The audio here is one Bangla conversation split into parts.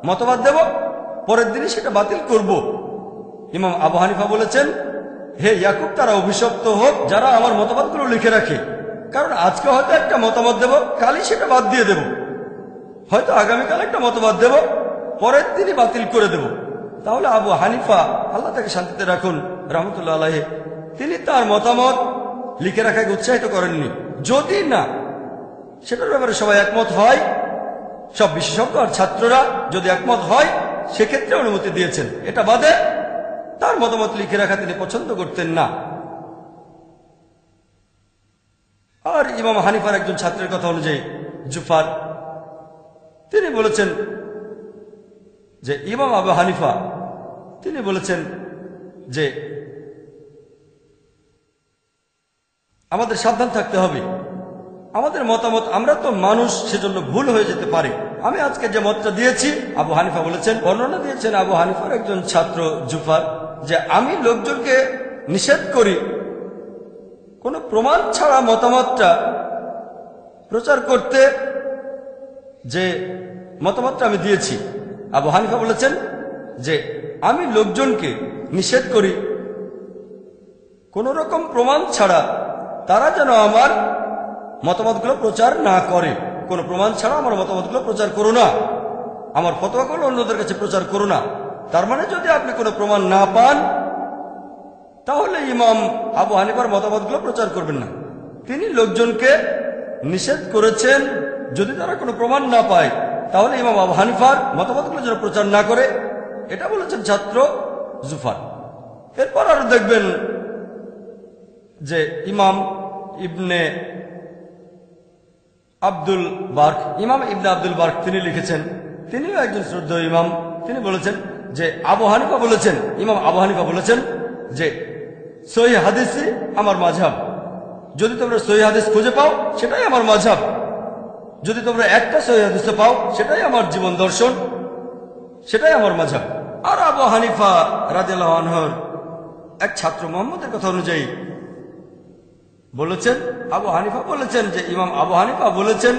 মতবাদ দেব, পরের দিনই সেটা বাতিল করব। ইমাম আবু হানিফা বলেছেন, হে ইয়াকুব, তারা অভিশপ্ত হোক যারা আমার মতবাদগুলো লিখে রাখে, কারণ আজকে হয়তো একটা মতামত দেব, কালই সেটা বাদ দিয়ে দেব, হয়তো আগামীকাল একটা মতবাদ দেব, পরের দিনই বাতিল করে দেব। তাহলে আবু হানিফা, আল্লাহ তাকে শান্তিতে রাখুন, রহমতুল্লাহ আলাইহি, তিনি তার মতামত লিখে রাখাকে উৎসাহিত করেননি। যদি না সেটার ব্যাপারে সবাই একমত হয়, সব বিশেষজ্ঞ আর ছাত্ররা যদি একমত হয়, সেক্ষেত্রে অনুমতি দিয়েছেন। এটা বাদে তার মতামত লিখে রাখা তিনি পছন্দ করতেন না। আর ইমাম হানিফার একজন ছাত্রের কথা অনুযায়ী জুফার, তিনি বলেছেন যে ইমাম আবু হানিফা তিনি বলেছেন যে আমাদের সাবধান থাকতে হবে, আমাদের মতামত, আমরা তো মানুষ, সেজন্য ভুল হয়ে যেতে পারে। আমি আজকে যে মতটা দিয়েছি, আবু হানিফা বলেছেন, বর্ণনা দিয়েছেন আবু হানিফার একজন ছাত্র জুফার, যে আমি লোকজনকে নিষেধ করি কোনো প্রমাণ ছাড়া মতামতটা প্রচার করতে, যে মতামতটা আমি দিয়েছি। আবু হানিফা বলেছেন যে আমি লোকজনকে নিষেধ করি কোন রকম প্রমাণ ছাড়া তারা যেন আমার মতামতগুলো প্রচার না করে। কোনো প্রমাণ ছাড়া আমার মতামতগুলো প্রচার করো না, আমার ফতোয়াগুলো অন্যদের কাছে প্রচার করো না। তার মানে যদি আপনি কোনো প্রমাণ না পান, তাহলে ইমাম আবু হানিফার মতামতগুলো প্রচার করবেন না। তিনি লোকজনকে নিষেধ করেছেন যদি তারা কোনো প্রমাণ না পায়, তাহলে ইমাম আবু হানিফার মতামতগুলো যেন প্রচার না করে, এটা বলেছেন ছাত্র জুফার। এরপর আরো দেখবেন যে ইমাম ইবনে আব্দুল বার্ক, ইমাম ইবনে আব্দুল বার্ক তিনি লিখেছেন, তিনিও একজন শ্রদ্ধেয় ইমাম। তিনি বলেছেন যে আবু হানিফা বলেছেন, ইমাম আবু হানিফা বলেছেন যে সহিহ হাদিসই আমার মাযহাব। যদি তোমরা সহিহ হাদিস খুঁজে পাও, সেটাই আমার মাযহাব। যদি তোমরা একটা সহিহ হাদিস পাও, সেটাই আমার জীবন দর্শন, সেটাই আমার মাযহাব। আর আবু হানিফা রাদিয়াল্লাহু আনহুর এক ছাত্র মুহাম্মদের কথা অনুযায়ী বলেছেন, আবু হানিফা বলেছেন যে ইমাম আবু হানিফা বলেছেন,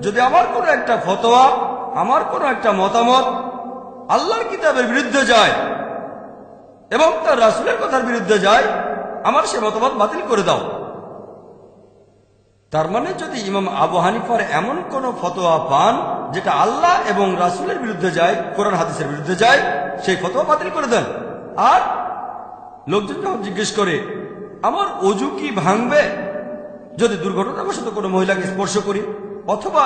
যদি আমার কোনো একটা ফতোয়া, আমার কোনো একটা মতামত আল্লাহর কিতাবের বিরুদ্ধে যায় এবং তার রাসূলের কথার বিরুদ্ধে যায়, আমার সে মতামত বাতিল করে দাও। তার মানে যদি ইমাম আবু হানিফার এমন কোন ফতোয়া পান যেটা আল্লাহ এবং রাসূলের বিরুদ্ধে যায়, কোরআন হাদিসের বিরুদ্ধে যায়, সেই ফতোয়া বাতিল করে দেন। আর লোকজন যখন জিজ্ঞেস করে আমার ওযু কি ভাঙবে যদি দুর্ঘটনাবশত কোনো মহিলাকে স্পর্শ করি, অথবা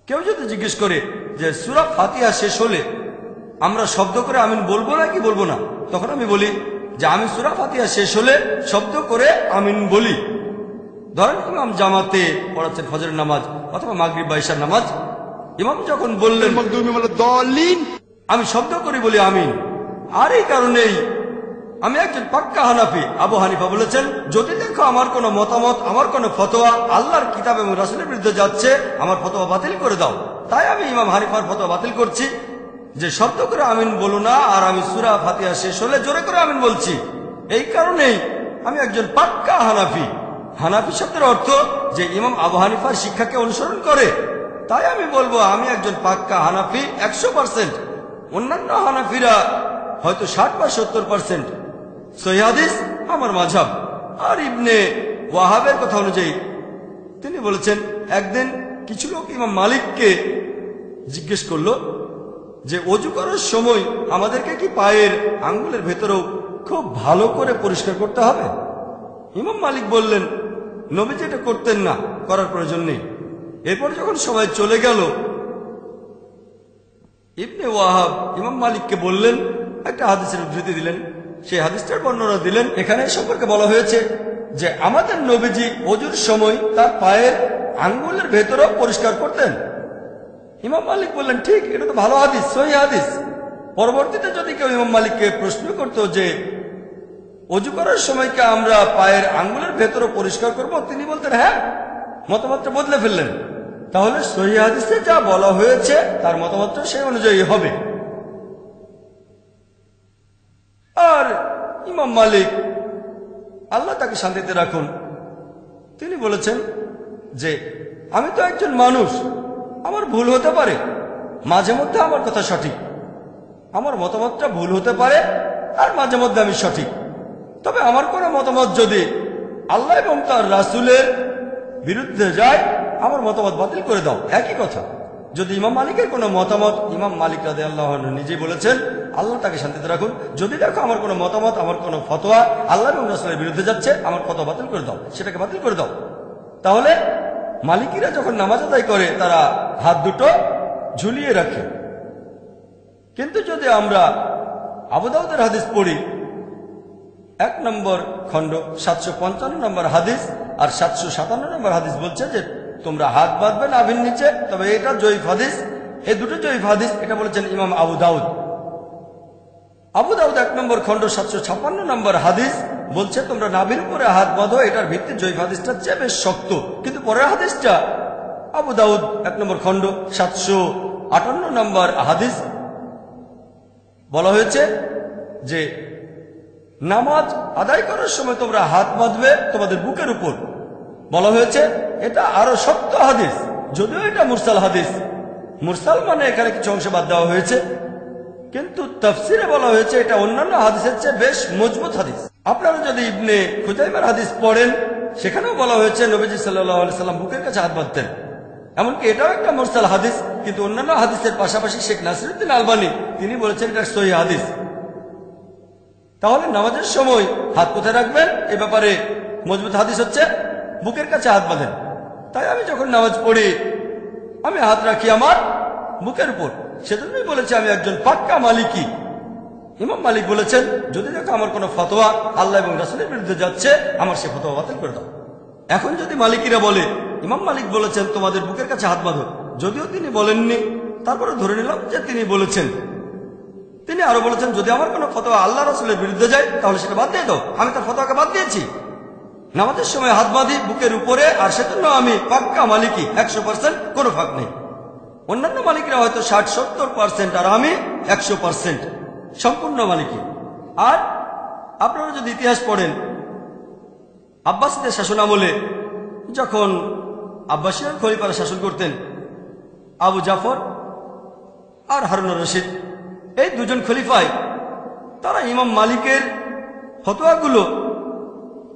কেউ যদি জিজ্ঞেস করে যে সূরা ফাতিহা শেষ হলে আমরা শব্দ করে আমিন বলবো না কি বলবো না, তখন আমি বলি যে আমি সূরা ফাতিহা শেষ হলে শব্দ করে আমিন বলি। ধরেন ইমাম জামাতে পড়াচ্ছেন ফজরের নামাজ অথবা মাগরিব বা ইশার নামাজ, ইমাম যখন বললেন আমি শব্দ করে বলি আমিন। আর এই কারণেই আমি একজন পাক্কা হানাফি। আবু হানিফা বলেছেন, যদি দেখো আমার কোনো মতামত, আমার কোনো ফতোয়া আল্লাহর কিতাব এবং রাসূলের বিরুদ্ধে যাচ্ছে, আমার ফতোয়া বাতিল করে দাও। তাই আমি ইমাম হানিফার ফতোয়া বাতিল করছি যে শব্দ করে আমিন বলো না, আর আমি সূরা ফাতিহা শেষ হলে জোরে করে আমিন বলছি। এই কারণেই আমি একজন পাক্কা হানাফি। হানাফি শব্দের অর্থ যে ইমাম আবু হানিফার শিক্ষাকে অনুসরণ করে। তাই আমি বলবো আমি একজন পাক্কা হানাফি 100%। অন্যান্য হানাফিরা হয়তো 60 বা 70%। সহিহ হাদিস আমার মাযহাব। আর ইবনে ওয়াহাবের কথা অনুযায়ী তিনি বলেছেন, একদিন কিছু লোক ইমাম মালিককে জিজ্ঞেস করলো যে ওযু করার সময় আমাদেরকে কি পায়ের আঙ্গুলের ভেতরেও খুব ভালো করে পরিষ্কার করতে হবে? ইমাম মালিক বললেন, নবী যেটা করতেন না, করার প্রয়োজন নেই। এরপর যখন সবাই চলে গেল, ইবনে ওয়াহাব ইমাম মালিককে বললেন, একটা হাদিসের উদ্ধৃতি দিলেন, সেই হাদিসটার বর্ণনা দিলেন। এখানে সম্পর্কে বলা হয়েছে যে আমাদের নবীজি ওযুর সময় তার পায়ের আঙ্গুলের ভেতরেও পরিষ্কার করতেন। ইমাম মালিক বললেন, ঠিক, এটা তো ভালো হাদিস, সহিহ হাদিস। পরবর্তীতে যদি কেউ ইমাম মালিককে প্রশ্ন করত যে ওযু করার সময় কি আমরা পায়ের আঙ্গুলের ভেতরে পরিষ্কার করব, তিনি বলতেন হ্যাঁ। মতামতটা বদলে ফেললেন। তাহলে সহিহ হাদিসে যা বলা হয়েছে তার মতামতটা সেই অনুযায়ী হবে। আর ইমাম মালিক, আল্লাহ তাকে শান্তিতে রাখুন, তিনি বলেছেন যে আমি তো একজন মানুষ, আমার ভুল হতে পারে, মাঝে মধ্যে আমার কথা সঠিক, আমার মতামতটা ভুল হতে পারে, আর মাঝে মধ্যে আমি সঠিক। তবে আমার কোনো মতামত যদি আল্লাহ এবং তার রাসূলের বিরুদ্ধে যায়, আমার মতামত বাতিল করে দাও। একই কথা। যদি ইমাম মালিকের কোনো মতামত, ইমাম মালিক রাদিয়াল্লাহু আনহু নিজেই বলেছেন, আল্লাহ তাকে শান্তিতে রাখুন, যদি দেখো আমার কোনো মতামত, আমার কোনো ফতোয়া আল্লাহ এবং রাসূলের বিরুদ্ধে যাচ্ছে, আমার ফতোয়া বাতিল করে দাও, সেটাকে বাতিল করে দাও। তাহলে মালিকিরা যখন নামাজ আদায় করে তারা হাত দুটো ঝুলিয়ে রাখে। কিন্তু যদি আমরা আবু দাউদের হাদিস পড়ি, 1 নম্বর খণ্ড 755 নম্বর হাদিস আর 757 নম্বর হাদিস বলছে যে তোমরা হাত বাঁধবে নাভির নিচে। তবে এটা জয়ীফ হাদিস, এই দুটো জয়ীফ হাদিস। এটা বলেছেন ইমাম আবু দাউদ। আবু দাউদ 1 নম্বর খণ্ড 756 নম্বর হাদিস বলছে তোমরা নাভির উপরে হাত বাঁধো। এটার ভিত্তি জয়ীফ হাদিসটা চেয়ে বেশ শক্ত। কিন্তু পরের হাদিসটা আবু দাউদ 1 নম্বর খণ্ড 758 নম্বর হাদিস বলা হয়েছে যে নামাজ আদায় করার সময় তোমরা হাত বাঁধবে তোমাদের বুকের উপর। বলা হয়েছে এটা আরো শক্ত হাদিস, যদিও এটা মুরসাল হাদিস। মুরসাল মানে এখানে কিছু অংশ বাদ দেওয়া হয়েছে, কিন্তু তাফসিরে বলা হয়েছে এটা অন্যান্য হাদিসের চেয়ে বেশ মজবুত হাদিস। আপনারা যদি ইবনে খুজাইমার হাদিস পড়েন, সেখানেও বলা হয়েছে নবীজি সাল্লাল্লাহু আলাইহি সাল্লাম বুকের কাছে হাত বাঁধতেন। এমনকি এটাও একটা মুরসাল হাদিস, কিন্তু অন্যান্য হাদিসের পাশাপাশি শেখ নাসিরউদ্দিন আলবানী তিনি বলেছেন এটা সহিহ হাদিস। তাহলে নামাজের সময় হাত কোথায় রাখবেন এ ব্যাপারে মজবুত হাদিস হচ্ছে বুকের কাছে হাত বাঁধেন। তাই আমি যখন নামাজ পড়ি আমি হাত রাখি আমার বুকের উপর। সেজন্যই বলেছি আমি একজন পাক্কা মালিকি। ইমাম মালিক বলেছেন যদি দেখো আমার কোনো ফতোয়া আল্লাহ এবং রাসূলের বিরুদ্ধে যাচ্ছে, আমার সে ফতোয়া বাতিল করে দাও। এখন যদি মালিকিরা বলে ইমাম মালিক বলেছেন তোমাদের বুকের কাছে হাত বাঁধো, যদিও তিনি বলেননি, তারপরে ধরে নিলাম যে তিনি বলেছেন। তিনি আরো বলেছেন যদি আমার কোনো ফতোয়া আল্লাহ রাসূলের বিরুদ্ধে যায় তাহলে সেটা বাদ দিয়ে দাও। আমি তার ফতোয়াকে বাদ দিয়েছি। নামাজের সময় হাত বাঁধি বুকের উপরে, আর সেজন্য আমি পাক্কা মালিকি, 100%, কোনো ফাঁক নেই। অন্যান্য মালিকরা হয়তো 60-70%, আর আমি 100% সম্পূর্ণ মালিকি। আর আপনারা যদি ইতিহাস পড়েন, আব্বাসীদের শাসন আমলে যখন আব্বাসীয় খলিফারা শাসন করতেন, আবু জাফর আর হারুনুর রশিদ, এই দুজন খলিফায় তারা ইমাম মালিকের ফতোয়াগুলো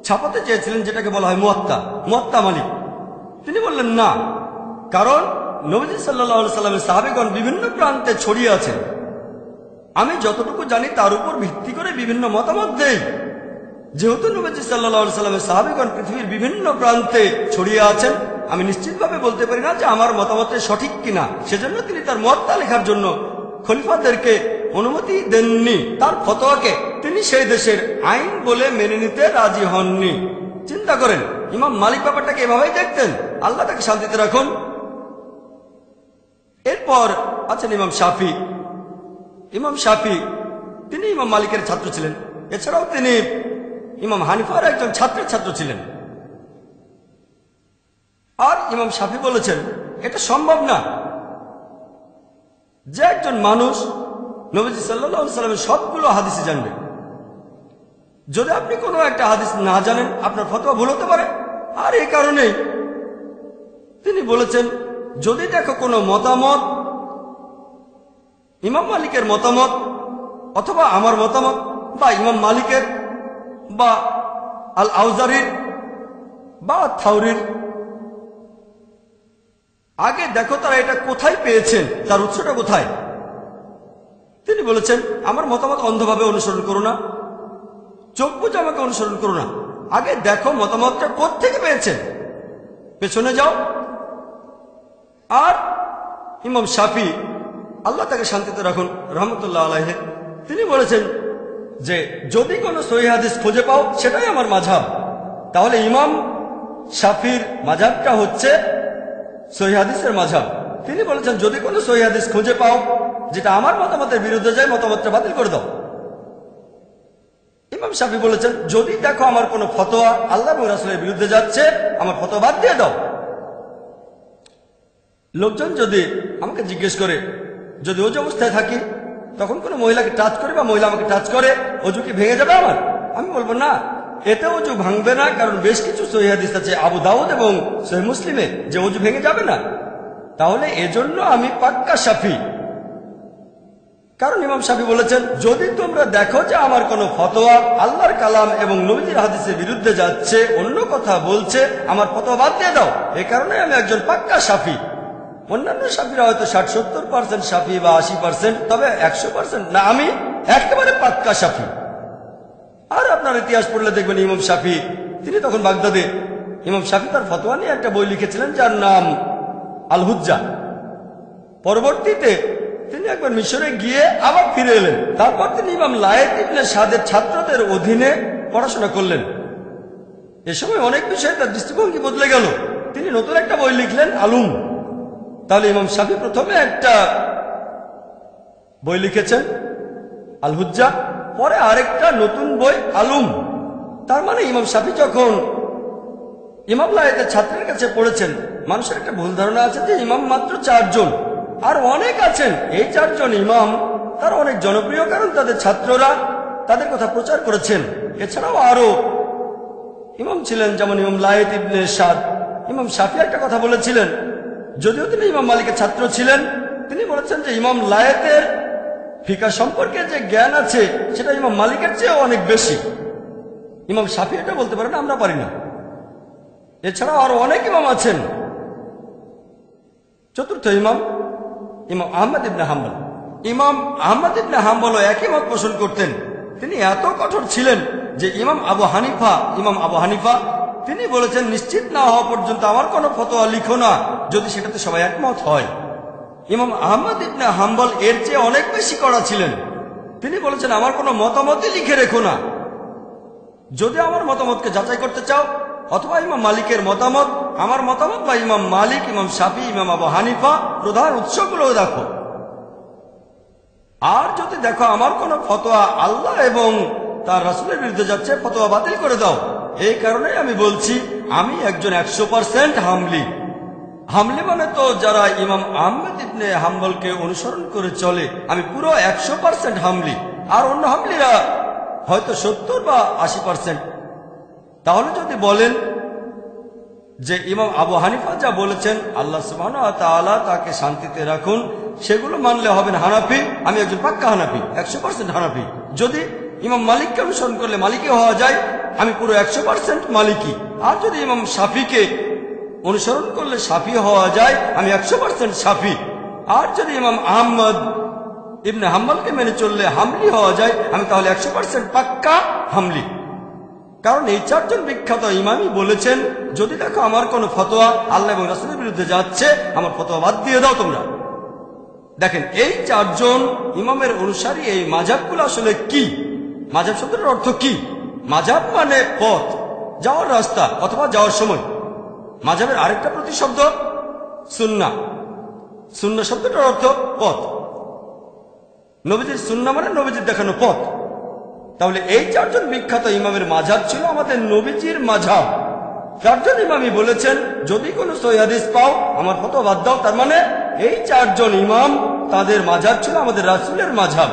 ছাপাতে চেয়েছিলেন, যেটাকে বলা হয় মুয়াত্তা মালিক। তিনি বললেন না, কারণ নবী সাল্লাল্লাহু আলাইহি সাল্লামের সাহাবীগণ বিভিন্ন প্রান্তে ছড়িয়ে আছেন। আমি যতটুকু জানি তার উপর ভিত্তি করে বিভিন্ন মতামত দেই। যেহেতু নবী সাল্লাল্লাহু আলাইহি সাল্লামের সাহাবীগণ পৃথিবীর বিভিন্ন প্রান্তে ছড়িয়ে আছেন, আমি নিশ্চিতভাবে বলতে পারি না যে আমার মতামত সঠিক কিনা। সেজন্য তিনি তার মুয়াত্তা লেখার জন্য খলিফাদেরকে অনুমতি দেননি। তার ফতোয়াকে তিনি সেই দেশের আইন বলে মেনে নিতে রাজি হননি। চিন্তা করেন, ইমাম মালিক ব্যাপারটাকে এভাবেই দেখতেন। আল্লাহ তাকে শান্তিতে রাখুন। এরপর আছেন ইমাম শাফি। ইমাম শাফি তিনি ইমাম মালিকের ছাত্র ছিলেন। এছাড়াও তিনি ইমাম হানিফার একজন ছাত্রের ছাত্র ছিলেন। আর ইমাম শাফি বলেছেন এটা সম্ভব না যে একজন মানুষ নবীজি সাল্লাল্লাহু আলাইহি সাল্লামের সবগুলো হাদিসই জানবে। যদি আপনি কোনো একটা হাদিস না জানেন, আপনার ফতোয়া ভুল হতে পারে। আর এই কারণেই তিনি বলেছেন যদি দেখো কোনো মতামত ইমাম মালিকের মতামত অথবা আমার মতামত বা ইমাম মালিকের বা আল আউজারির বা থাউরির, আগে দেখো তারা এটা কোথায় পেয়েছেন, তার উৎসটা কোথায়। তিনি বলেছেন আমার মতামত অন্ধভাবে অনুসরণ করো না, চোখ বুঝে আমাকে অনুসরণ করো না, আগে দেখো মতামতটা কোত্থেকে পেয়েছেন, পেছনে যাও। আর ইমাম শাফি আল্লাহ তাকে শান্তিতে রাখুন রহমতুল্লাহ আলাইহি, তিনি বলেছেন যে যদি কোনো সহিহ হাদিস খুঁজে পাও সেটাই আমার মাযহাব। তাহলে ইমাম শাফির মাযহাবটা হচ্ছে সহিহ হাদিসের মাযহাব। তিনি বলেছেন যদি কোনো সহিহ হাদিস খুঁজে পাও যেটা আমার মতামতের বিরুদ্ধে যায়, মতামতটা বাতিল করে দাও। ইমাম শাফি বলেছেন যদি দেখো আমার কোনো ফতোয়া আল্লাহ এবং রাসূলের বিরুদ্ধে যাচ্ছে, আমার ফতোয়া বাদ দিয়ে দাও। লোকজন যদি আমাকে জিজ্ঞেস করে যদি ওযু অবস্থায় থাকি তখন কোনো মহিলাকে টাচ করে বা মহিলা আমাকে টাচ করে, ওযু কি ভেঙে যাবে আমার? আমি বলবো না, এতে ওযু ভাঙবে না, কারণ বেশ কিছু সহিহ হাদিস আছে আবু দাউদ এবং সহিহ মুসলিমে যে ওযু ভেঙে যাবে না। তাহলে এজন্য আমি পাক্কা শাফি। কারণ ইমাম শাফি বলেছেন, যদি তোমরা দেখো যে আমার কোনো ফতোয়া আল্লাহর কালাম এবং নবীজির হাদিসের বিরুদ্ধে যাচ্ছে, অন্য কথা বলছে, আমার ফতোয়া বাদ দিয়ে দাও। এ কারণে আমি একজন পাক্কা শাফি। অন্যান্য শাফিরা হয়তো 60-70% শাফি বা 80%, তবে 100% না, আমি একেবারে পাক্কা শাফি। আর আপনার ইতিহাস পড়লে দেখবেন ইমাম শাফি, তিনি তখন বাগদাদে। ইমাম শাফি তার ফতোয়া নিয়ে একটা বই লিখেছিলেন যার নাম আল হুজ্জা। পরবর্তীতে তিনি একবার মিশরে গিয়ে আবার ফিরে এলেন। তারপর তিনি ইমাম লায়েত ইবনে সাদের ছাত্রদের অধীনে পড়াশোনা করলেন। এ সময় অনেক বিষয়ে তার দৃষ্টিভঙ্গি বদলে গেল। তিনি নতুন একটা বই লিখলেন, আলুম। তাহলে ইমাম শাফি প্রথমে একটা বই লিখেছেন আল হুজ্জা, পরে আরেকটা নতুন বই আলুম। তার মানে ইমাম শাফি যখন ইমাম লায়েতের ছাত্রের কাছে পড়েছেন, মানুষের একটা ভুল ধারণা আছে যে ইমাম মাত্র 4 জন, আর অনেক আছেন। এই 4 জন ইমাম তারা অনেক জনপ্রিয়, কারণ তাদের ছাত্ররা তাদের কথা প্রচার করেছেন। এছাড়াও আরো ইমাম ছিলেন, যেমন ইমাম লায়েত ইবনে সাদ। ইমাম শাফি একটা কথা বলেছিলেন, যদিও তিনি ইমাম মালিকের ছাত্র ছিলেন, তিনি বলেছেন যে ইমাম লায়েতের ফিকা সম্পর্কে যে জ্ঞান আছে সেটা ইমাম মালিকের চেয়েও অনেক বেশি। ইমাম শাফি এটা বলতে পারেন, আমরা পারি না। এছাড়াও আরো অনেক ইমাম আছেন। চতুর্থ ইমাম ইমাম আহমদ ইবনে হাম্বল। ইমাম আহমদ ইবনে হাম্বলও একই মত পোষণ করতেন। তিনি এত কঠোর ছিলেন যে ইমাম আবু হানিফা তিনি বলেছেন, নিশ্চিত না হওয়া পর্যন্ত আমার কোনো ফতোয়া লিখো না যদি সেটাতে সবাই একমত হয়। ইমাম আহমদ ইবনে হাম্বল এর চেয়ে অনেক বেশি কড়া ছিলেন। তিনি বলেছেন, আমার কোনো মতামতই লিখে রেখো না। যদি আমার মতামতকে যাচাই করতে চাও, অথবা ইমাম মালিকের মতামত, আমার মতামত, বা ইমাম মালিক, ইমাম শাফি, ইমাম আবু হানিফা, প্রধান উৎসগুলো দেখো। আর যদি দেখো আমার কোন ফতোয়া আল্লাহ এবং তার রাসূলের বিরুদ্ধে যাচ্ছে, ফতোয়া বাতিল করে দাও। এই কারণে আমি বলছি, আমি একজন 100% হামলি। হামলি মানে তো যারা ইমাম আহমদ ইবনে হাম্বলকে অনুসরণ করে চলে, আমি পুরো 100% হামলি। আর অন্য হামলিরা হয়তো 70 বা 80%। তাহলে যদি বলেন যে ইমাম আবু হানিফা যা বলেছেন আল্লাহ সুবহানাহু ওয়া তাআলা তাকে শান্তিতে রাখুন, সেগুলো মানলে হবেন হানাফি। আমি একজন পাক্কা হানাফি, 100% হানাফি। যদি ইমাম মালিককে অনুসরণ করলে মালিকি হওয়া যায়, আমি পুরো 100% মালিকি। আর যদি ইমাম শাফিকে অনুসরণ করলে শাফি হওয়া যায়, আমি 100% শাফি। আর যদি ইমাম আহমদ ইবনে হাম্বলকে মেনে চললে হামলি হওয়া যায়, আমি তাহলে 100% পাক্কা হামলি। কারণ এই 4 জন বিখ্যাত ইমামই বলেছেন, যদি দেখো আমার কোন ফতোয়া আল্লাহ এবং রাসূলের বিরুদ্ধে যাচ্ছে, আমার ফতোয়া বাদ দিয়ে দাও তোমরা। দেখেন, এই 4 জন ইমামের অনুসারী এই মাযহাবগুলো আসলে কি? মাযহাব শব্দের অর্থ কি? মাযহাব মানে পথ, যাওয়ার রাস্তা অথবা যাওয়ার সময়। মাযহাবের আরেকটা প্রতিশব্দ সুন্নাহ। সুন্নাহ শব্দটার অর্থ পথ। নবীজির সুন্নাহ মানে নবীজির দেখানো পথ। তাহলে এই 4 জন বিখ্যাত ইমামের মাযহাব ছিল আমাদের নবীজির মাযহাব। 4 জন ইমামই বলেছেন, যদি কোনো সহিহ হাদিস পাও আমার ফতোয়া বাদ দাও। তার মানে এই 4 জন ইমাম, তাদের মাযহাব ছিল আমাদের রাসূলের মাযহাব।